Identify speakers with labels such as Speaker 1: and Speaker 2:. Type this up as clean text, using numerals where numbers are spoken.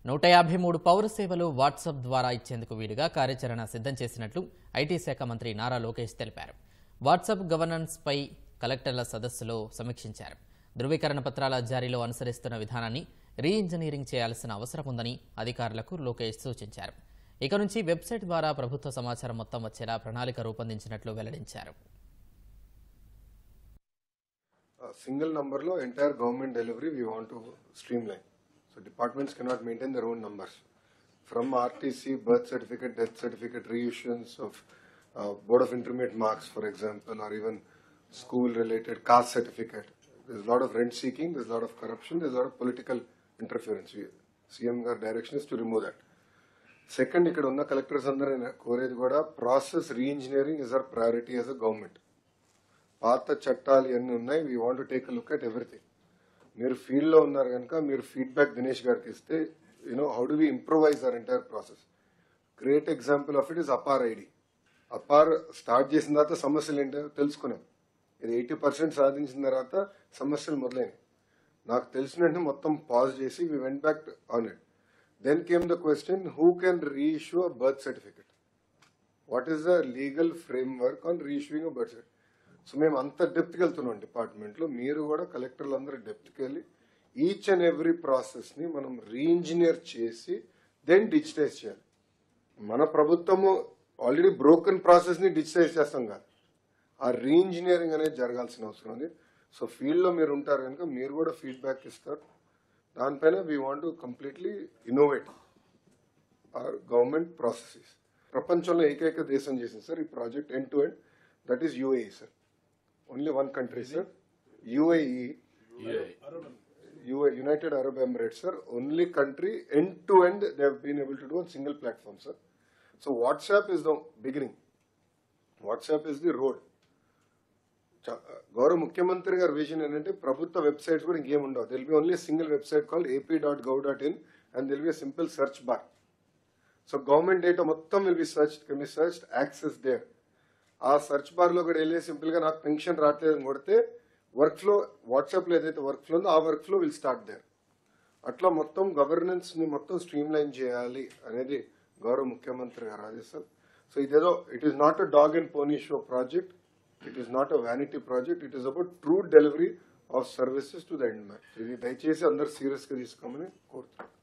Speaker 1: 153 పౌర సేవలు వాట్సాప్ ద్వారా ఇచ్చేందుకు వీలుగా కార్యాచరణ సిద్ధం చేసినట్లు ఐటీ శాఖ మంత్రి నారా లోకేష్ తెలిపారు. వాట్సాప్ గవర్నెన్స్ పై కలెక్టర్ల సదస్సులో సమీక్షించారు. ధృవీకరణ పత్రాల జారీలో అనుసరిస్తున్న విధానాన్ని రీఇంజనీరింగ్ చేయాల్సిన అవసరం ఉందని అధికారులకు లోకేష్ సూచించారు. ఇక నుంచి వెబ్సైట్ ద్వారా ప్రభుత్వ సమాచారం మొత్తం వచ్చేలా ప్రణాళిక రూపొందించినట్లు వెల్లడించారు.
Speaker 2: Single number lo entire government delivery we want to streamline. So departments cannot maintain their own numbers. From RTC, birth certificate, death certificate, reissuance of board of intermediate marks, for example, or even school-related caste certificate. There's a lot of rent seeking, there's a lot of corruption, there's a lot of political interference. CM direction is to remove that. Second, ikkada unna collectors andaru koredi kuda process re-engineering is our priority as a government. పాత చట్టాలు ఎన్ని ఉన్నాయి we want to take a look at everything. మీరు ఫీల్డ్లో ఉన్నారు కనుక మీరు feedback Dinesh గారికి ఇస్తే how do we improvise our entire process. Great example of it is APAAR ID. APAAR start చేసిన తర్వాత సమస్యలు ఏంటో తెలుసుకున్నాం. ఇది 80% సాధించిన తర్వాత సమస్యలు మొదలైనవి. నాకు తెలిసినట్టు మొత్తం పాజ్ చేసి we went back on it. Then came the question who can reissue a birth certificate. What is the legal framework on reissuing a birth certificate. So మేము అంత డెప్త్కి వెళ్తున్నాం డిపార్ట్మెంట్లో. మీరు కూడా కలెక్టర్లు అందరూ డెప్త్కి వెళ్ళి ఈచ్ అండ్ ఎవ్రీ ప్రాసెస్ని మనం రీఇంజనీర్ చేసి దెన్ డిజిటైజ్ చేయాలి. మన ప్రభుత్వము ఆల్రెడీ బ్రోకెన్ ప్రాసెస్ని డిజిటైజ్ చేస్తాం కాదు, ఆ రీఇంజనీరింగ్ అనేది జరగాల్సిన అవసరం ఉంది. సో ఫీల్డ్లో మీరు ఉంటారు కనుక మీరు కూడా ఫీడ్బ్యాక్ ఇస్తారు. దానిపైన we want to completely innovate our government processes. ప్రపంచంలో ఏకైక దేశం చేసింది సార్ ఈ project end to end, that is UAE sir. Only one country, sir. UAE, United Arab Emirates, sir. Only country end to end they have been able to do on single platform, sir. So WhatsApp is the beginning. WhatsApp is the road. గౌరవ ముఖ్యమంత్రి గారి vision ఏంటంటే ప్రభుత్వ websites కూడా ఇంకేం ఉండవు. There'll be only single website called ap.gov.in and there will be a simple search bar. So government data మొత్తం will be searched, can be searched, access there. ఆ సర్చ్ బార్లో కూడా వెళ్ళి సింపుల్గా నాకు పెన్షన్ రావట్లేదని కొడితే వర్క్ ఫ్లో వాట్సాప్లో ఏదైతే వర్క్ ఫ్లో ఉందో ఆ work flow will start there. అట్లా మొత్తం గవర్నెన్స్ని మొత్తం స్ట్రీమ్లైన్ చేయాలి అనేది గౌరవ ముఖ్యమంత్రి గారు ఆదేశాలు. సో ఇదేదో it is not a dog and pony show project, it is not a vanity project, it is about true delivery of services to the end man. ఇది దయచేసి అందరు సీరియస్గా తీసుకోమని కోరుతున్నాను.